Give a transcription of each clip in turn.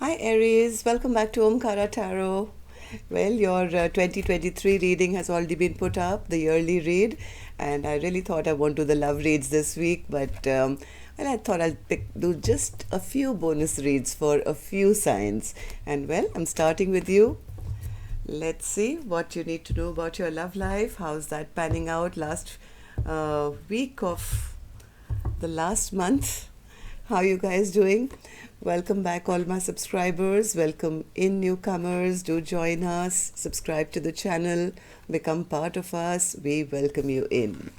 Hi Aries, welcome back to Omkaratarot. Well, your 2023 reading has already been put up, the yearly read, and I really thought I won't do the love reads this week, but well, I thought I'll do just a few bonus reads for a few signs. And well, I'm starting with you. Let's see what you need to know about your love life. How's that panning out last week of the last month? How you guys doing? Welcome back all my subscribers. Welcome in newcomers. Do join us. Subscribe to the channel. Become part of us. We welcome you in.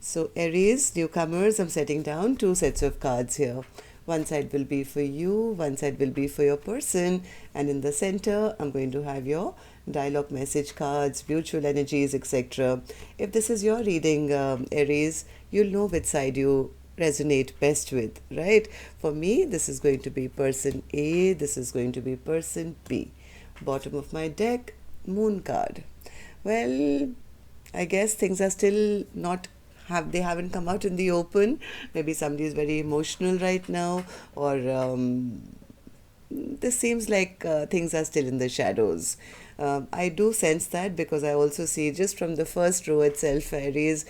So Aries, newcomers, I'm setting down two sets of cards here. One side will be for you, one side will be for your person, and in the center I'm going to have your dialogue message cards, mutual energies, etc. If this is your reading, Aries, you'll know which side you resonate best with, right? For me, this is going to be person A, this is going to be person B. Bottom of my deck, moon card. Well, I guess things are still not they haven't come out in the open. Maybe somebody is very emotional right now, or this seems like things are still in the shadows. I do sense that because I also see just from the first row itself, Aries,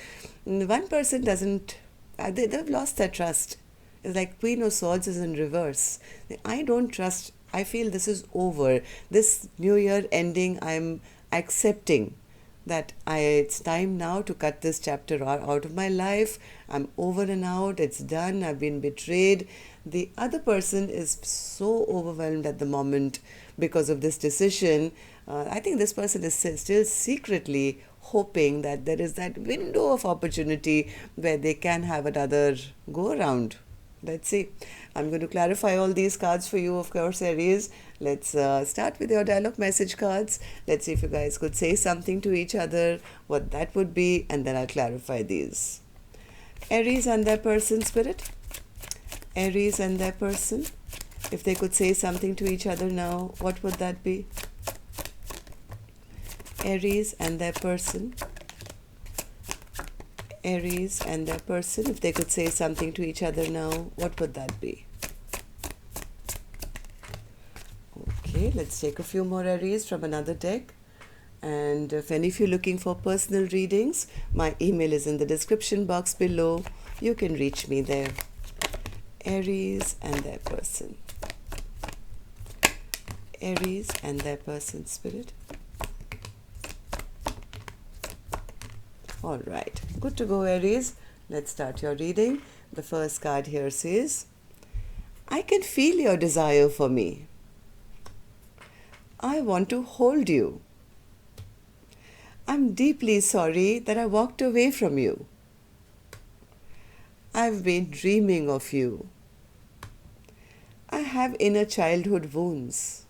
one person doesn't they've lost their trust. It's like Queen of Swords is in reverse. I don't trust. I feel this is over. This new year ending, I'm accepting that it's time now to cut this chapter out of my life. I'm over and out. It's done. I've been betrayed. The other person is so overwhelmed at the moment because of this decision. I think this person is still secretly hoping that there is that window of opportunity where they can have another go around. Let's see. I'm going to clarify all these cards for you, of course, Aries. Let's start with your dialogue message cards. Let's see if you guys could say something to each other, what that would be, and then I'll clarify these. Aries and their person, spirit. Aries and their person. If they could say something to each other now, what would that be? Aries and their person. Aries and their person, if they could say something to each other now, what would that be? Okay, let's take a few more Aries from another deck. And if any of you are looking for personal readings, my email is in the description box below. You can reach me there. Aries and their person. Aries and their person, spirit. All right, good to go, Aries. Let's start your reading. The first card here says, I can feel your desire for me. I want to hold you. I'm deeply sorry that I walked away from you. I've been dreaming of you. I have inner childhood wounds.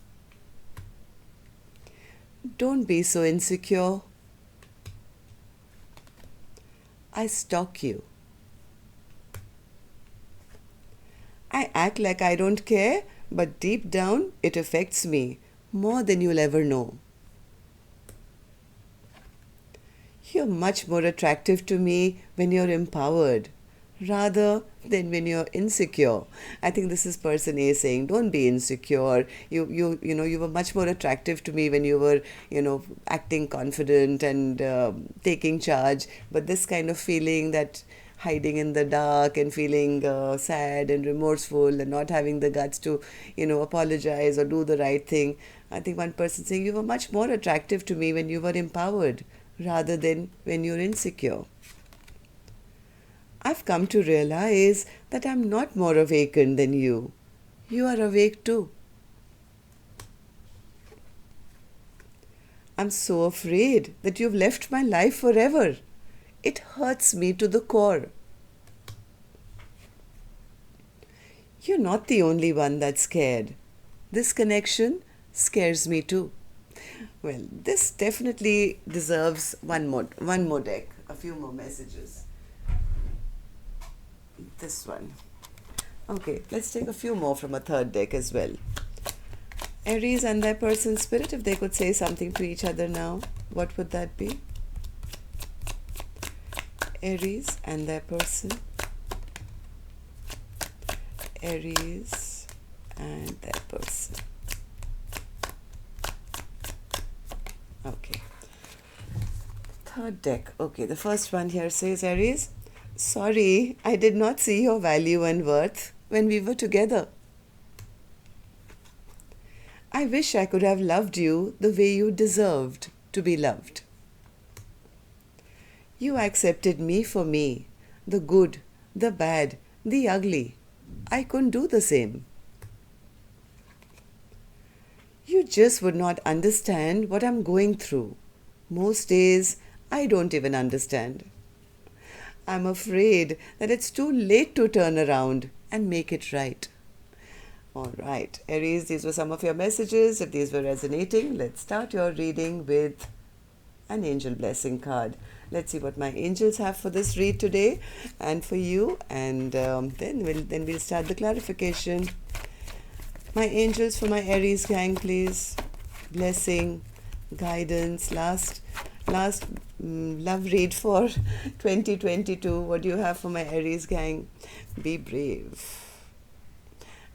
Don't be so insecure. I stalk you. I act like I don't care, but deep down it affects me more than you'll ever know. You're much more attractive to me when you're empowered rather than when you're insecure. I think this is person A saying, don't be insecure. You were much more attractive to me when you were, acting confident and taking charge. But this kind of feeling that hiding in the dark and feeling sad and remorseful and not having the guts to, apologize or do the right thing. I think one person saying, you were much more attractive to me when you were empowered rather than when you're insecure. I've come to realize that I'm not more awakened than you. You are awake too. I'm so afraid that you've left my life forever. It hurts me to the core. You're not the only one that's scared. This connection scares me too. Well, this definitely deserves one more deck, a few more messages. This one. Okay, let's take a few more from a third deck as well. Aries and their person, spirit, if they could say something to each other now, what would that be? Aries and their person. Aries and that person. Okay. Third deck. Okay, the first one here says, Aries, sorry, I did not see your value and worth when we were together. I wish I could have loved you the way you deserved to be loved. You accepted me for me, the good, the bad, the ugly. I couldn't do the same. You just would not understand what I'm going through. Most days, I don't even understand. I'm afraid that it's too late to turn around and make it right. All right, Aries, these were some of your messages. If these were resonating, let's start your reading with an angel blessing card. Let's see what my angels have for this read today and for you, and then we'll start the clarification. My angels for my Aries gang, please. Blessing, guidance, last love read for 2022. What do you have for my Aries gang? Be brave.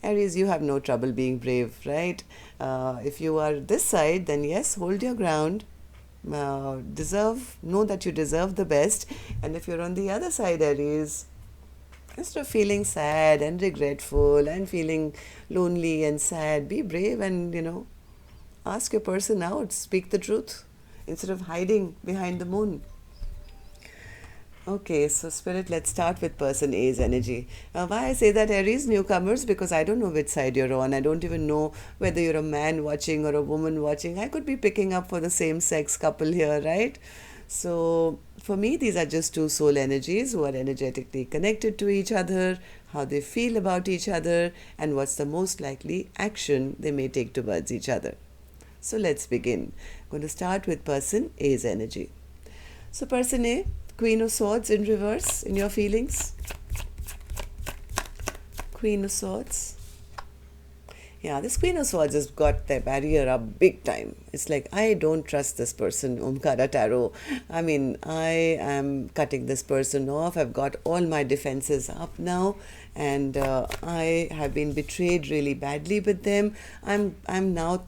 Aries, you have no trouble being brave, right? If you are this side, then yes, hold your ground. Know that you deserve the best. And if you're on the other side, Aries, instead of feeling sad and regretful and feeling lonely and sad, be brave and, ask your person out, speak the truth instead of hiding behind the moon. Okay, so Spirit, let's start with person A's energy. Why I say that, Aries, newcomers, because I don't know which side you're on. I don't even know whether you're a man watching or a woman watching. I could be picking up for the same sex couple here, right? So for me, these are just two soul energies who are energetically connected to each other, how they feel about each other, and what's the most likely action they may take towards each other. So let's begin. I'm going to start with person A's energy. So person A, Queen of Swords in reverse in your feelings. Queen of Swords. Yeah, this Queen of Swords has got their barrier up big time. It's like, I don't trust this person, Omkaratarot. I mean, I am cutting this person off. I've got all my defenses up now, and I have been betrayed really badly with them. I'm now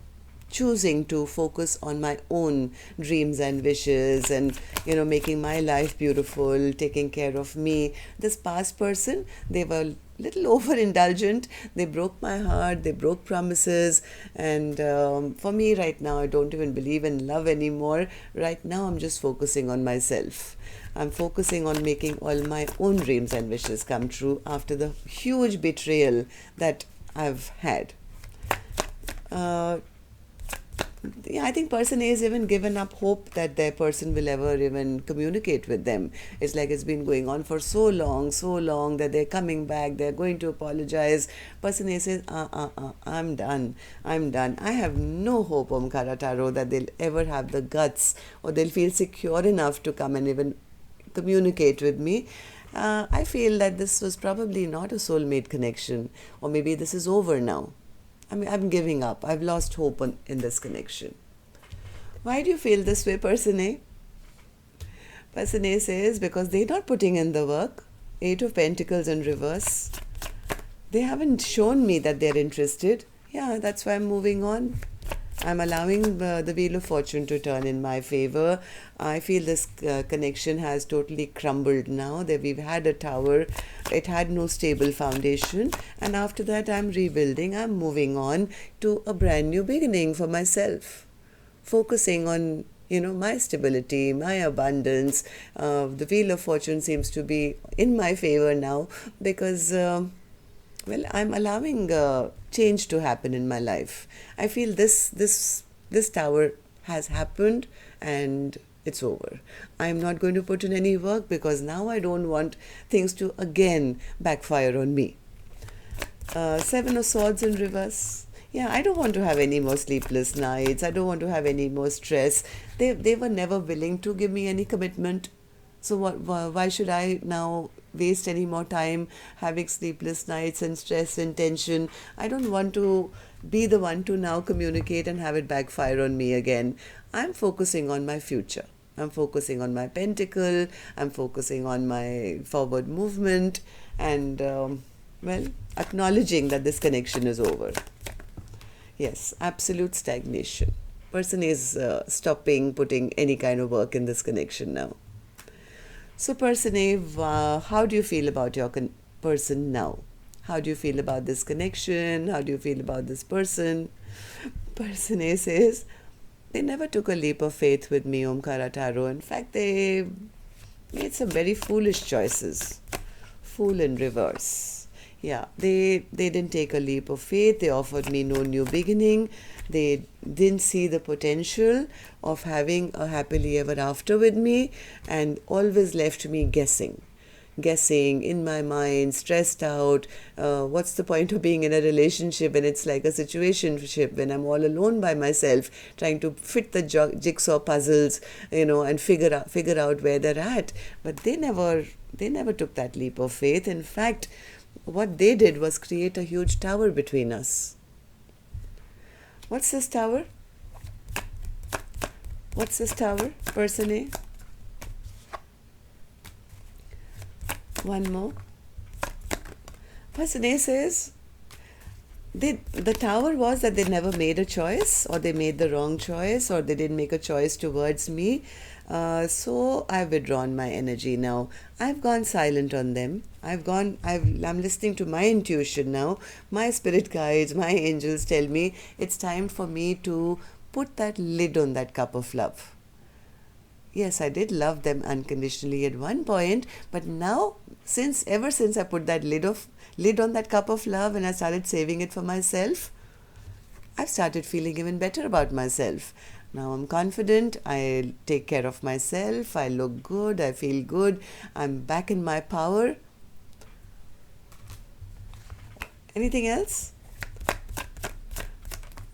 choosing to focus on my own dreams and wishes and, making my life beautiful, taking care of me. This past person, they were little overindulgent. They broke my heart, they broke promises, and for me right now, I don't even believe in love anymore. Right now, I'm just focusing on myself. I'm focusing on making all my own dreams and wishes come true after the huge betrayal that I've had. I think person A has even given up hope that their person will ever even communicate with them. It's like it's been going on for so long that they're coming back, they're going to apologize. Person A says, I'm done. I have no hope, Omkaratarot, that they'll ever have the guts or they'll feel secure enough to come and even communicate with me. I feel that this was probably not a soulmate connection, or maybe this is over now. I'm giving up. I've lost hope in this connection. Why do you feel this way, person A? Person A says, because they're not putting in the work. 8 of Pentacles in reverse. They haven't shown me that they're interested. Yeah, that's why I'm moving on. I'm allowing the Wheel of Fortune to turn in my favor. I feel this connection has totally crumbled now. That we've had a tower. It had no stable foundation. And after that, I'm rebuilding. I'm moving on to a brand new beginning for myself. Focusing on, my stability, my abundance. The Wheel of Fortune seems to be in my favor now because I'm allowing change to happen in my life. I feel this tower has happened and it's over. I'm not going to put in any work because now I don't want things to again backfire on me. 7 of Swords in reverse. Yeah, I don't want to have any more sleepless nights. I don't want to have any more stress. They were never willing to give me any commitment. So why should I now waste any more time having sleepless nights and stress and tension? I don't want to be the one to now communicate and have it backfire on me again. I'm focusing on my future. I'm focusing on my pentacle. I'm focusing on my forward movement and, acknowledging that this connection is over. Yes, absolute stagnation. Person is stopping putting any kind of work in this connection now. So, person A, how do you feel about your person now? How do you feel about this connection? How do you feel about this person? Person A says, they never took a leap of faith with me, Omkara Tarot. In fact, they made some very foolish choices. Fool in reverse. Yeah, they didn't take a leap of faith. They offered me no new beginning. They didn't see the potential of having a happily ever after with me, and always left me guessing in my mind, stressed out. What's the point of being in a relationship when it's like a situationship, when I'm all alone by myself, trying to fit the jigsaw puzzles, and figure out where they're at. But they never took that leap of faith. In fact, what they did was create a huge tower between us. What's this tower? What's this tower, person A? One more. Person A says, the tower was that they never made a choice, or they made the wrong choice, or they didn't make a choice towards me. So I've withdrawn my energy now. I've gone silent on them. I'm listening to my intuition now. My spirit guides, my angels tell me it's time for me to put that lid on that cup of love. Yes, I did love them unconditionally at one point, but now, ever since I put that lid on that cup of love and I started saving it for myself, I've started feeling even better about myself. Now I'm confident, I take care of myself, I look good, I feel good, I'm back in my power. Anything else?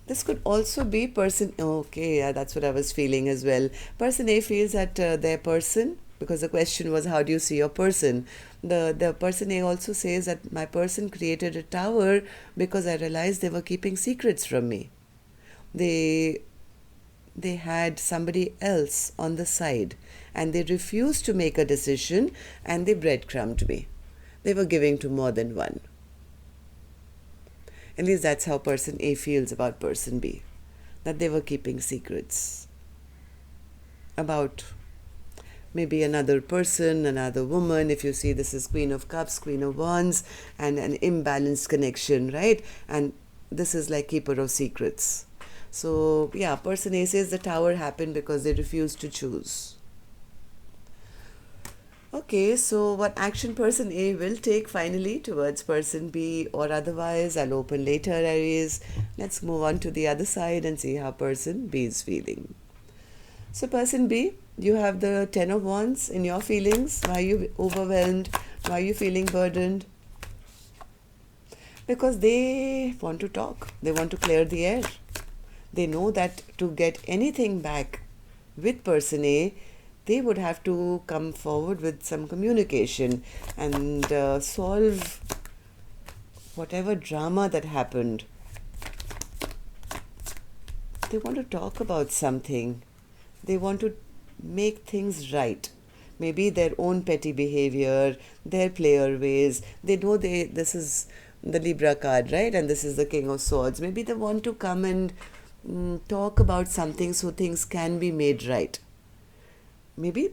This could also be person, okay, yeah, that's what I was feeling as well. Person A feels that their person, because the question was, how do you see your person? The person A also says that my person created a tower because I realized they were keeping secrets from me. They had somebody else on the side, and they refused to make a decision, and they breadcrumbed me. They were giving to more than one. At least that's how person A feels about person B, that they were keeping secrets about maybe another person, another woman. If you see, this is Queen of Cups, Queen of Wands, and an imbalanced connection, right? And this is like Keeper of Secrets. So yeah, person A says the tower happened because they refused to choose. Okay, so what action person A will take finally towards person B or otherwise, I'll open later, Aries. Let's move on to the other side and see how person B is feeling. So person B, you have the Ten of Wands in your feelings. Why are you overwhelmed? Why are you feeling burdened? Because they want to talk. They want to clear the air. They know that to get anything back with person A, they would have to come forward with some communication and solve whatever drama that happened. They want to talk about something. They want to make things right. Maybe their own petty behavior, their player ways. They know this is the Libra card, right? And this is the King of Swords. Maybe they want to come and talk about something so things can be made right. Maybe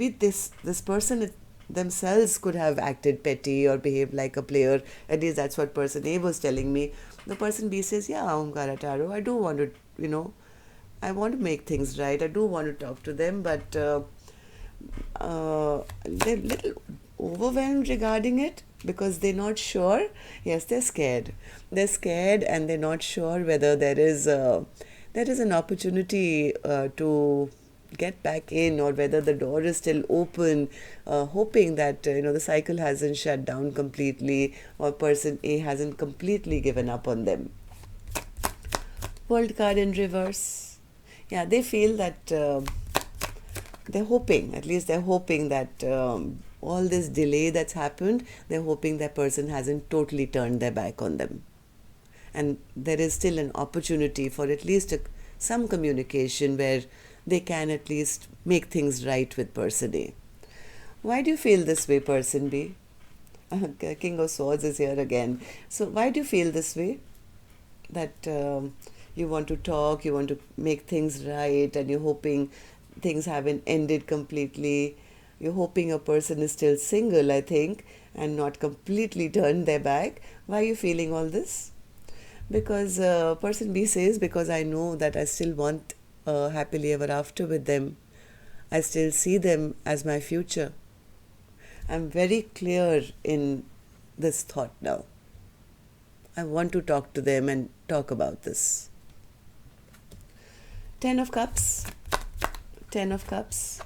this person themselves could have acted petty or behaved like a player. At least that's what person A was telling me. The person B says, yeah, Omkaratarot, I do want to, I want to make things right. I do want to talk to them, but they're a little overwhelmed regarding it because they're not sure. Yes, they're scared. They're scared and they're not sure whether there is an opportunity to get back in, or whether the door is still open, hoping that the cycle hasn't shut down completely, or person A hasn't completely given up on them. World card in reverse. Yeah, they feel that they're hoping that all this delay that's happened, they're hoping that person hasn't totally turned their back on them, and there is still an opportunity for at least some communication where they can at least make things right with person A. Why do you feel this way, person B? King of Swords is here again. So why do you feel this way? That You want to talk, you want to make things right, and you're hoping things haven't ended completely. You're hoping a person is still single, I think, and not completely turned their back. Why are you feeling all this? Because person B says, because I know that I still want happily ever after with them. I still see them as my future. I'm very clear in this thought now. I want to talk to them and talk about this. 10 of Cups, 10 of Cups,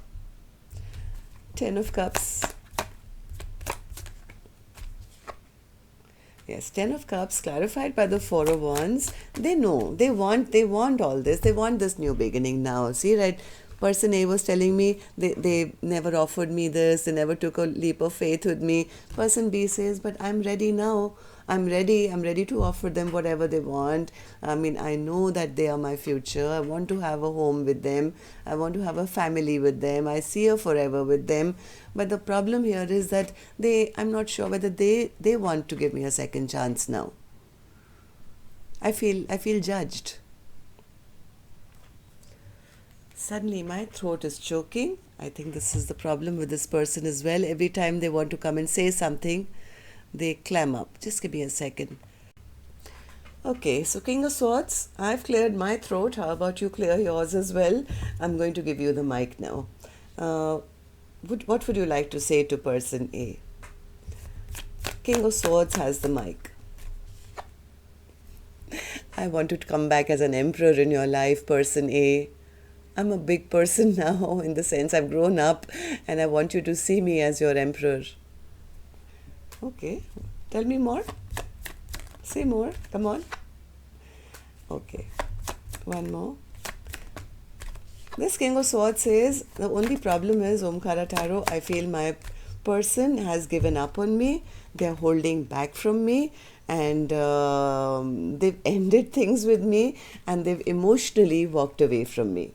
10 of Cups. Yes, 10 of Cups clarified by the 4 of Wands. They know, they want all this. They want this new beginning now. See, right? Person A was telling me they never offered me this. They never took a leap of faith with me. Person B says, but I'm ready now. I'm ready to offer them whatever they want. I mean, I know that they are my future. I want to have a home with them. I want to have a family with them. I see a forever with them. But the problem here is that I'm not sure whether they want to give me a second chance now. I feel judged. Suddenly my throat is choking. I think this is the problem with this person as well. Every time they want to come and say something, they clam up. Just give me a second. Okay, so King of Swords, I've cleared my throat. How about you clear yours as well? I'm going to give you the mic now. What would you like to say to person A? King of Swords has the mic. I want to come back as an emperor in your life, person A. I'm a big person now, in the sense I've grown up, and I want you to see me as your emperor. Okay, tell me more. Say more, come on. Okay, one more. This King of Swords says, the only problem is, Omkaratarot, I feel my person has given up on me. They're holding back from me, and they've ended things with me, and they've emotionally walked away from me.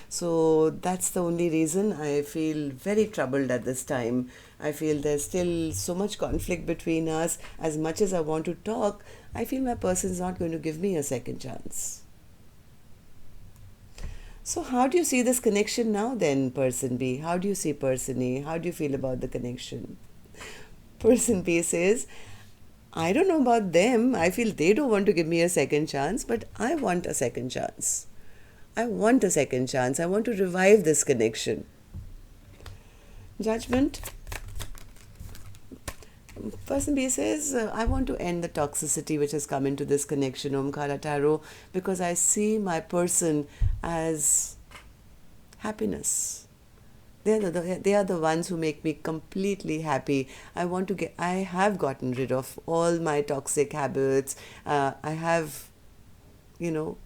So that's the only reason I feel very troubled at this time. I feel there's still so much conflict between us. As much as I want to talk, I feel my person's not going to give me a second chance. So how do you see this connection now then, person B? How do you see person A? How do you feel about the connection? Person B says, I don't know about them. I feel they don't want to give me a second chance, but I want a second chance. I want a second chance. I want to revive this connection. Judgment. Person B says, I want to end the toxicity which has come into this connection, Omkaratarot, because I see my person as happiness. They are the ones who make me completely happy. I have gotten rid of all my toxic habits. I have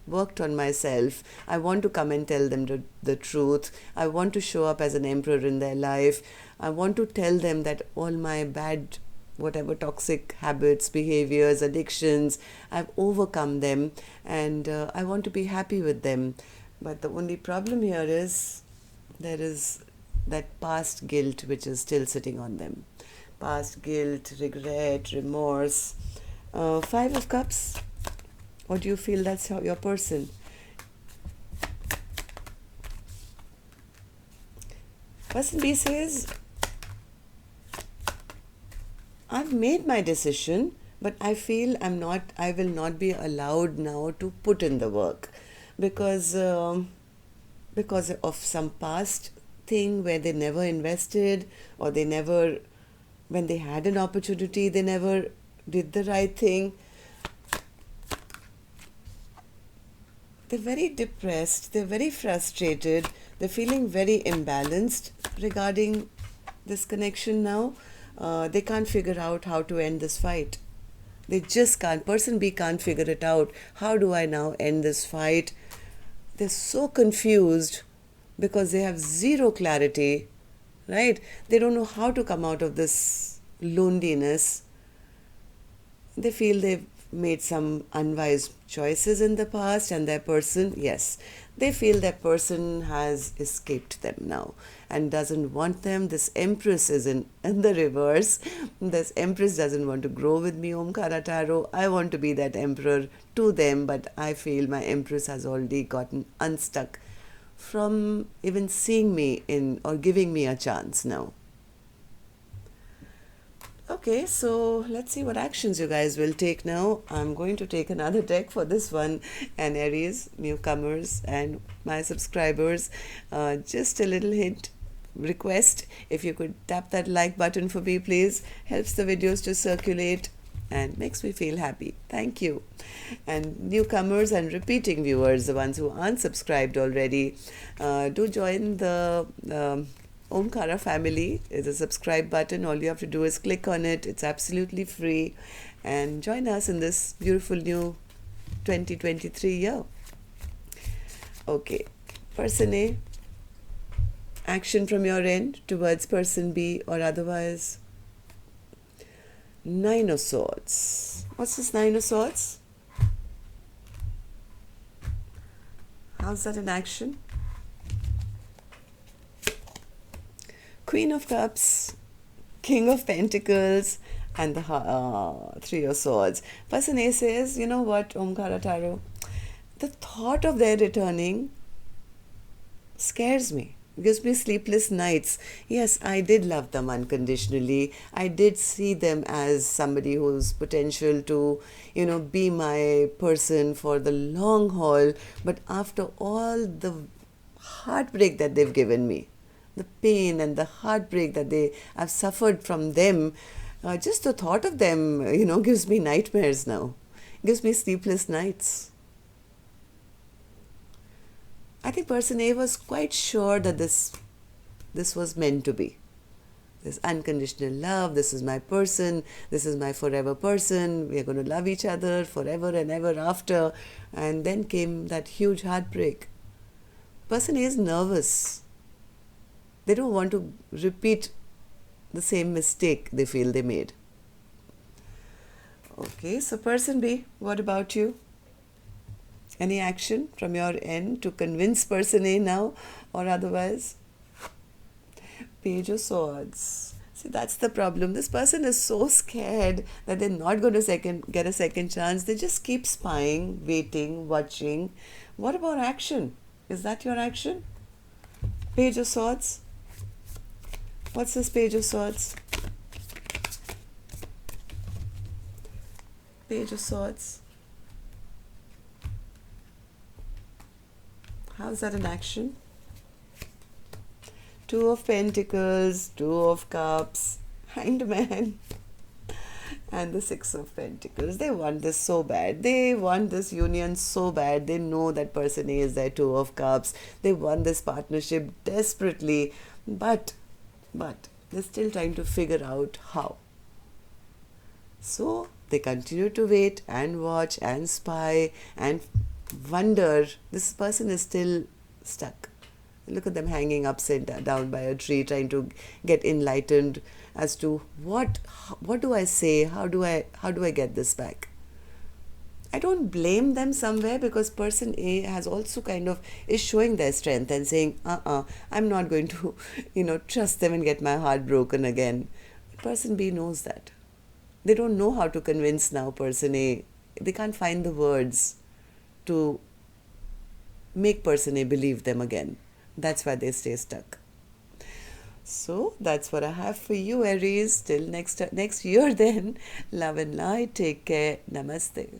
worked on myself. I want to come and tell them the truth. I want to show up as an emperor in their life. I want to tell them that all my bad, whatever toxic habits, behaviors, addictions, I've overcome them, and I want to be happy with them. But the only problem here is there is that past guilt which is still sitting on them. Past guilt, regret, remorse. 5 of Cups. Or do you feel that's your person? Person B says, I've made my decision, but I feel I will not be allowed now to put in the work because of some past thing where they never invested, or when they had an opportunity, they never did the right thing. They're very depressed, they're very frustrated, they're feeling very imbalanced regarding this connection now. They can't figure out how to end this fight. They just can't. Person B can't figure it out. How do I now end this fight? They're so confused because they have zero clarity, right? They don't know how to come out of this loneliness. They feel they've made some unwise choices in the past, and their person, yes, they feel that person has escaped them now and doesn't want them. This Empress is in the reverse. This Empress doesn't want to grow with me, Omkara Tarot. I want to be that Emperor to them, but I feel my Empress has already gotten unstuck from even seeing me in or giving me a chance now. Okay, so let's see what actions you guys will take now. I'm going to take another deck for this one, and Aries, newcomers, and my subscribers. Just a little hint, request, if you could tap that like button for me, please. Helps the videos to circulate and makes me feel happy. Thank you. And newcomers and repeating viewers, the ones who aren't subscribed already, do join the Omkara family. Is a subscribe button. All you have to do is click on it. It's absolutely free, and join us in this beautiful new 2023 year. Okay, person A, action from your end towards person B or otherwise. Nine of Swords. What's this Nine of Swords? How's that in action? Queen of Cups, King of Pentacles, and the Three of Swords. Person A says, you know what, Omkara Tarot, the thought of their returning scares me. Gives me sleepless nights. Yes, I did love them unconditionally. I did see them as somebody who's potential to, be my person for the long haul. But after all the heartbreak that they've given me, the pain and the heartbreak that I've suffered from them, just the thought of them, gives me nightmares now. Gives me sleepless nights. I think person A was quite sure that this was meant to be. This unconditional love, this is my person, this is my forever person, we are going to love each other forever and ever after. And then came that huge heartbreak. Person A is nervous. They don't want to repeat the same mistake they feel they made. Okay, so person B, what about you? Any action from your end to convince person A now or otherwise? Page of Swords. See, that's the problem. This person is so scared that they're not going to get a second chance. They just keep spying, waiting, watching. What about action? Is that your action? Page of Swords. What's this Page of Swords? Page of Swords. How's that in action? Two of Pentacles, Two of Cups, Hanged Man, and the Six of Pentacles. They want this so bad. They want this union so bad. They know that person A is their Two of Cups. They want this partnership desperately, but they're still trying to figure out how. So they continue to wait and watch and spy and wonder. This person is still stuck. Look at them hanging upside down by a tree, trying to get enlightened as to what do I say? How do I get this back? I don't blame them somewhere, because person A has also is showing their strength and saying, I'm not going to, trust them and get my heart broken again. Person B knows that. They don't know how to convince now person A. They can't find the words to make person A believe them again. That's why they stay stuck. So that's what I have for you, Aries. Till next year then. Love and light. Take care. Namaste.